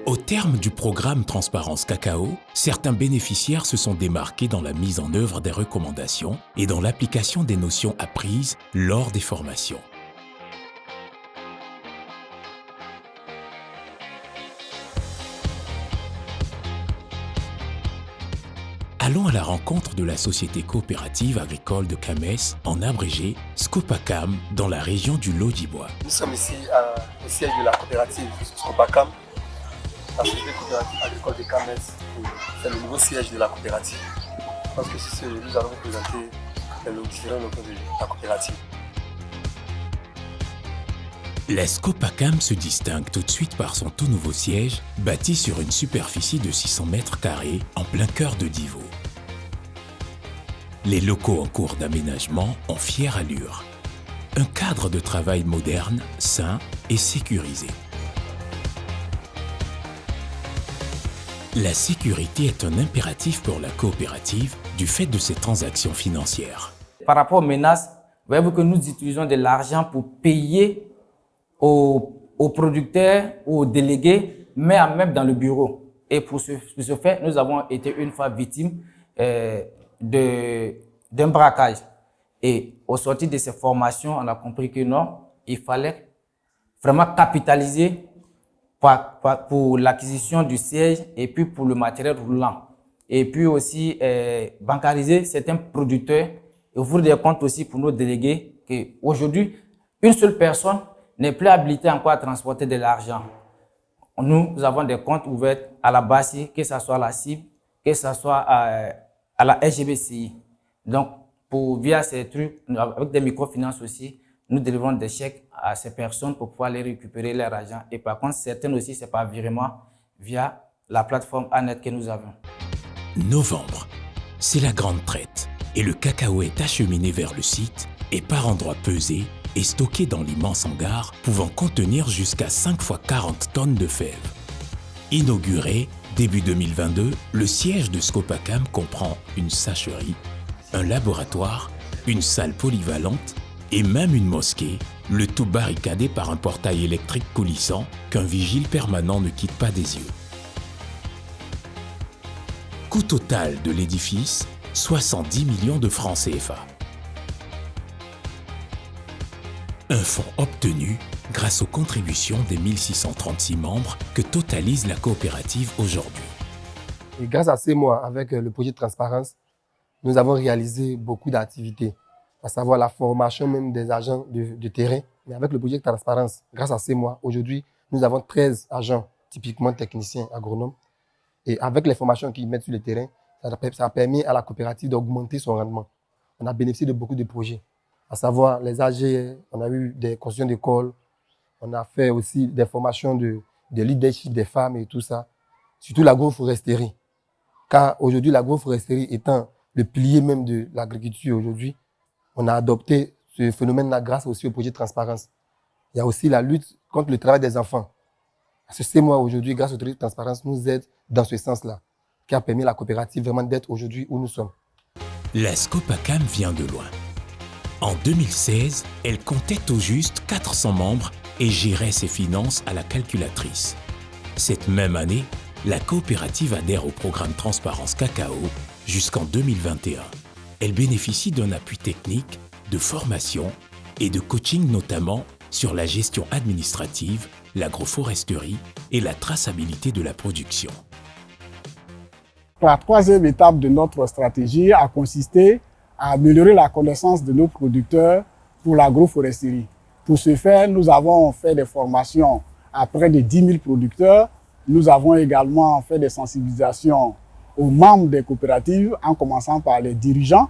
Au terme du programme Transparence Cacao, certains bénéficiaires se sont démarqués dans la mise en œuvre des recommandations et dans l'application des notions apprises lors des formations. Allons à la rencontre de la Société coopérative agricole de Kamès, en abrégé Scopacam, dans la région du Lodjibois. Nous sommes ici au siège de la coopérative Scopacam, la Société coopérative agricole de Kamès. C'est le nouveau siège de la coopérative. Je pense que c'est nous allons vous présenter les différents locaux de la coopérative. La Scopacam se distingue tout de suite par son tout nouveau siège, bâti sur une superficie de 600 mètres carrés en plein cœur de Divo. Les locaux en cours d'aménagement ont fière allure. Un cadre de travail moderne, sain et sécurisé. La sécurité est un impératif pour la coopérative du fait de ses transactions financières. Par rapport aux menaces, voyez-vous que nous utilisons de l'argent pour payer aux producteurs, aux délégués, mais même dans le bureau. Et pour ce fait, nous avons été une fois victimes d'un braquage. Et au sortir de ces formations, on a compris que non, il fallait vraiment capitaliser pour l'acquisition du siège et puis pour le matériel roulant. Et puis aussi bancariser certains producteurs et ouvrir des comptes aussi pour nos délégués. Qu'aujourd'hui, une seule personne n'est plus habilitée encore à transporter de l'argent. Nous avons des comptes ouverts à la BACI, que ce soit à la CIB, que ce soit à la SGBCI. Donc, via ces trucs, avec des microfinances aussi, nous délivrons des chèques à ces personnes pour pouvoir les récupérer leur argent. Et par contre, certaines aussi, c'est par virement via la plateforme Anet que nous avons. Novembre, c'est la grande traite et le cacao est acheminé vers le site et par endroits pesé et stocké dans l'immense hangar pouvant contenir jusqu'à 5 fois 40 tonnes de fèves. Inauguré début 2022, le siège de Scopacam comprend une sacherie, un laboratoire, une salle polyvalente et même une mosquée, le tout barricadé par un portail électrique coulissant qu'un vigile permanent ne quitte pas des yeux. Coût total de l'édifice, 70 millions de francs CFA. Un fonds obtenu grâce aux contributions des 1636 membres que totalise la coopérative aujourd'hui. Et grâce à ces mois, avec le projet de transparence, nous avons réalisé beaucoup d'activités, à savoir la formation même des agents de terrain. Mais avec le projet de transparence, grâce à ces mois, aujourd'hui, nous avons 13 agents, typiquement techniciens, agronomes. Et avec les formations qu'ils mettent sur le terrain, ça a permis à la coopérative d'augmenter son rendement. On a bénéficié de beaucoup de projets, à savoir les AG, on a eu des constructions d'écoles, on a fait aussi des formations de leadership des femmes et tout ça, surtout l'agroforesterie. Car aujourd'hui, l'agroforesterie étant le pilier même de l'agriculture aujourd'hui, on a adopté ce phénomène-là grâce aussi au projet de transparence. Il y a aussi la lutte contre le travail des enfants. Parce que ces mois aujourd'hui, grâce au projet de transparence, nous aident dans ce sens-là, qui a permis à la coopérative vraiment d'être aujourd'hui où nous sommes. La Scopacam vient de loin. En 2016, elle comptait tout juste 400 membres et gérait ses finances à la calculatrice. Cette même année, la coopérative adhère au programme Transparence Cacao jusqu'en 2021. Elle bénéficie d'un appui technique, de formation et de coaching notamment sur la gestion administrative, l'agroforesterie et la traçabilité de la production. La troisième étape de notre stratégie a consisté à améliorer la connaissance de nos producteurs pour l'agroforesterie. Pour ce faire, nous avons fait des formations à près de 10 000 producteurs. Nous avons également fait des sensibilisations aux membres des coopératives, en commençant par les dirigeants.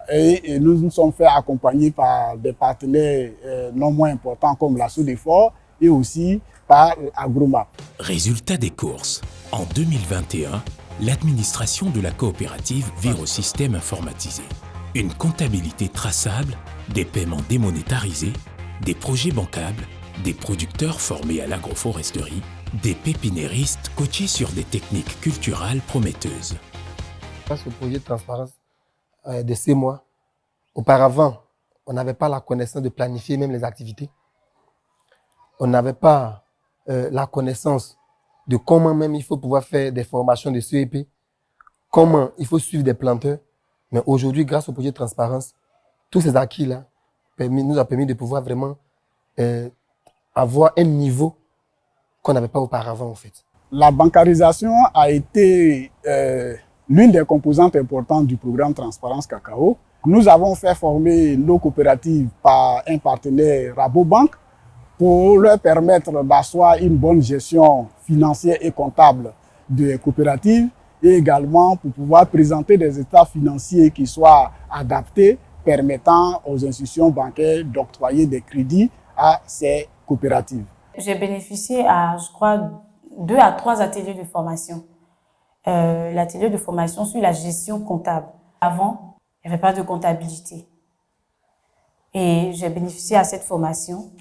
Et nous nous sommes fait accompagner par des partenaires non moins importants comme la Sodefort et aussi par Agromap. Résultat des courses. En 2021, l'administration de la coopérative vire au système informatisé. Une comptabilité traçable, des paiements démonétarisés, des projets bancables, des producteurs formés à l'agroforesterie, des pépinéristes coachés sur des techniques culturales prometteuses. Grâce au projet de transparence de ces mois, auparavant, on n'avait pas la connaissance de planifier même les activités. On n'avait pas la connaissance de comment même il faut pouvoir faire des formations de CEP, comment il faut suivre des planteurs. Mais aujourd'hui, grâce au projet de transparence, tous ces acquis-là nous a permis de pouvoir vraiment avoir un niveau qu'on n'avait pas auparavant, en fait. La bancarisation a été l'une des composantes importantes du programme Transparence Cacao. Nous avons fait former nos coopératives par un partenaire Rabobank pour leur permettre d'asseoir une bonne gestion financière et comptable des coopératives et également pour pouvoir présenter des états financiers qui soient adaptés, permettant aux institutions bancaires d'octroyer des crédits à ces coopératives. J'ai bénéficié à, je crois, 2 à 3 ateliers de formation. L'atelier de formation sur la gestion comptable. Avant, il n'y avait pas de comptabilité. Et j'ai bénéficié à cette formation.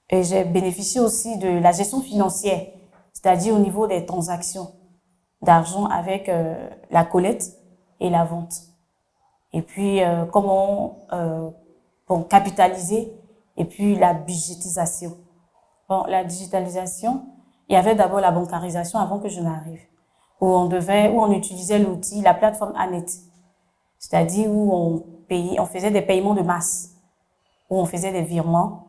Et j'ai bénéficié aussi de la gestion financière, c'est-à-dire au niveau des transactions d'argent avec la collecte et la vente. Et puis, comment capitaliser et puis la budgétisation. Bon, la digitalisation, il y avait d'abord la bancarisation avant que je n'arrive, où on utilisait l'outil, la plateforme Anet, c'est-à-dire où on faisait des paiements de masse, où on faisait des virements.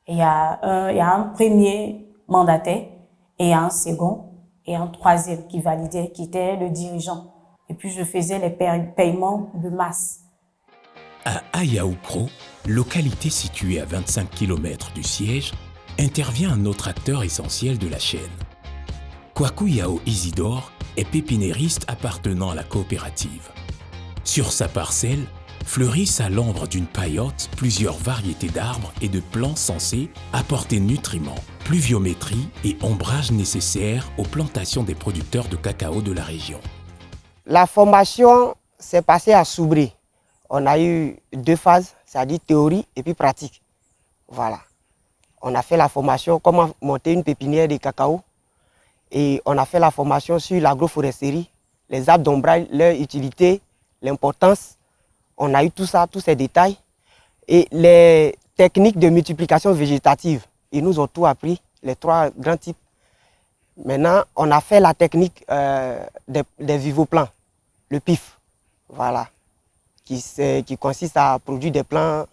Et il y a un premier mandataire et un second et un troisième qui validait, qui était le dirigeant. Et puis je faisais les paiements de masse. À Ayaoukro, localité située à 25 km du siège, intervient un autre acteur essentiel de la chaîne. Kwaku Yao Isidore est pépiniériste appartenant à la coopérative. Sur sa parcelle, fleurissent à l'ombre d'une paillote plusieurs variétés d'arbres et de plants censés apporter nutriments, pluviométrie et ombrage nécessaires aux plantations des producteurs de cacao de la région. La formation s'est passée à Soubré. On a eu 2 phases, c'est-à-dire théorie et puis pratique. Voilà. On a fait la formation comment monter une pépinière de cacao et on a fait la formation sur l'agroforesterie, les arbres d'ombrage, leur utilité, l'importance. On a eu tout ça, tous ces détails. Et les techniques de multiplication végétative, ils nous ont tout appris, les 3 grands types. Maintenant, on a fait la technique des vivoplants, le PIF, voilà, qui consiste à produire des plants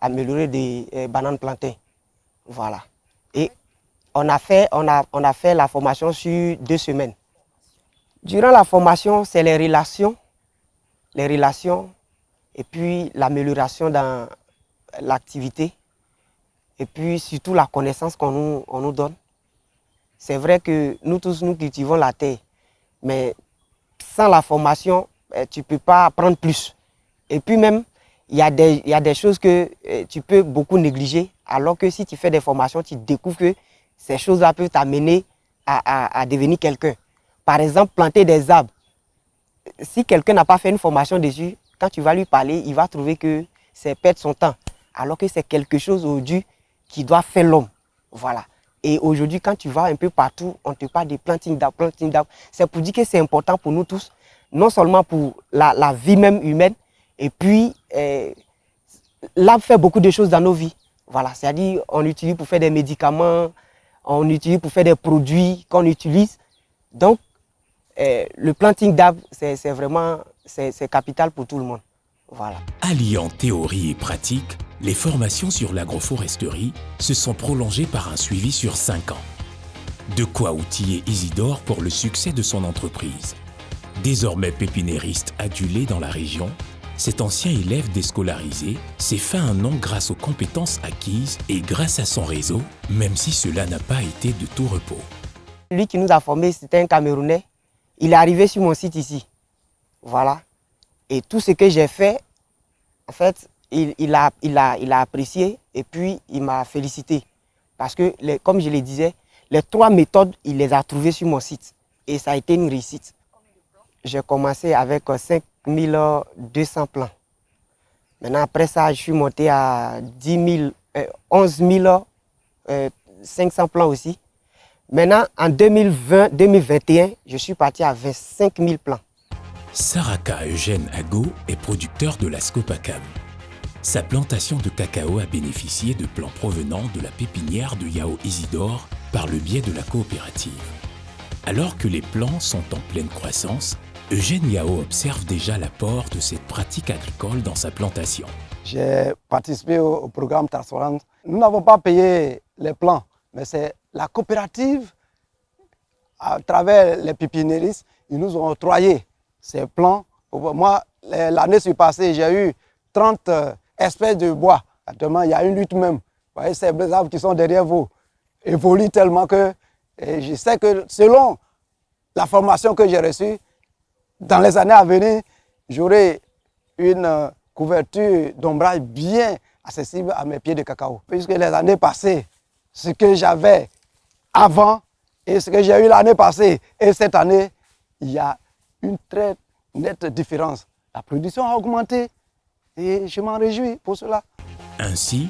améliorés des bananes plantains. Voilà. Et on a fait la formation sur 2 semaines. Durant la formation, c'est les relations, et puis l'amélioration dans l'activité, et puis surtout la connaissance qu'on nous donne. C'est vrai que nous tous, nous cultivons la terre, mais sans la formation, tu ne peux pas apprendre plus. Et puis même, il y a des choses que tu peux beaucoup négliger, alors que si tu fais des formations, tu découvres que ces choses-là peuvent t'amener à devenir quelqu'un. Par exemple, planter des arbres. Si quelqu'un n'a pas fait une formation dessus, quand tu vas lui parler, il va trouver que c'est perdre son temps, alors que c'est quelque chose aujourd'hui qui doit faire l'homme. Voilà. Et aujourd'hui, quand tu vas un peu partout, on te parle de planting d'arbres. C'est pour dire que c'est important pour nous tous, non seulement pour la vie même humaine, et puis l'arbre fait beaucoup de choses dans nos vies. Voilà, c'est-à-dire on l'utilise pour faire des médicaments, on l'utilise pour faire des produits qu'on utilise. Donc, le planting d'arbres, c'est vraiment capital pour tout le monde. Voilà. Alliant théorie et pratique, les formations sur l'agroforesterie se sont prolongées par un suivi sur 5 ans. De quoi outiller Isidore pour le succès de son entreprise. Désormais pépiniériste adulé dans la région, cet ancien élève déscolarisé s'est fait un nom grâce aux compétences acquises et grâce à son réseau, même si cela n'a pas été de tout repos. Lui qui nous a formés, c'était un Camerounais. Il est arrivé sur mon site ici. Voilà. Et tout ce que j'ai fait, en fait, il a apprécié et puis il m'a félicité. Parce que, comme je le disais, les 3 méthodes, il les a trouvées sur mon site. Et ça a été une réussite. J'ai commencé avec 5200 plants. Maintenant, après ça, je suis monté à 11 500 plants aussi. Maintenant, en 2020-2021, je suis parti à 25 000 plants. Saraka Eugène Ago est producteur de la Scopacam. Sa plantation de cacao a bénéficié de plants provenant de la pépinière de Yao Isidore par le biais de la coopérative. Alors que les plants sont en pleine croissance, Eugène Yao observe déjà l'apport de cette pratique agricole dans sa plantation. J'ai participé au programme Transparence. Nous n'avons pas payé les plants, mais c'est la coopérative, à travers les pépiniéristes, ils nous ont octroyé ces plants. Moi, l'année passée, j'ai eu 30 espèces de bois. Actuellement, il y a une lutte même. Vous voyez, ces arbres qui sont derrière vous évoluent tellement que je sais que selon la formation que j'ai reçue, dans les années à venir, j'aurai une couverture d'ombrage bien accessible à mes pieds de cacao. Puisque les années passées, ce que j'avais avant et ce que j'ai eu l'année passée et cette année, il y a une très nette différence. La production a augmenté et je m'en réjouis pour cela. Ainsi,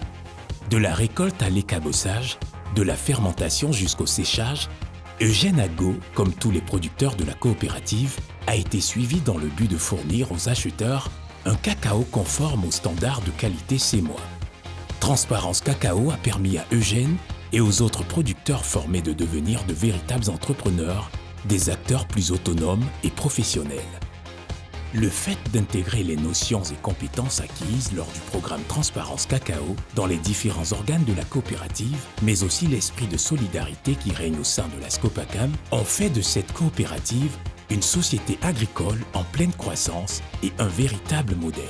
de la récolte à l'écabossage, de la fermentation jusqu'au séchage, Eugène Ago, comme tous les producteurs de la coopérative, a été suivi dans le but de fournir aux acheteurs un cacao conforme aux standards de qualité CEMOA. Transparence Cacao a permis à Eugène et aux autres producteurs formés de devenir de véritables entrepreneurs, des acteurs plus autonomes et professionnels. Le fait d'intégrer les notions et compétences acquises lors du programme Transparence Cacao dans les différents organes de la coopérative, mais aussi l'esprit de solidarité qui règne au sein de la Scopacam, ont fait de cette coopérative une société agricole en pleine croissance et un véritable modèle.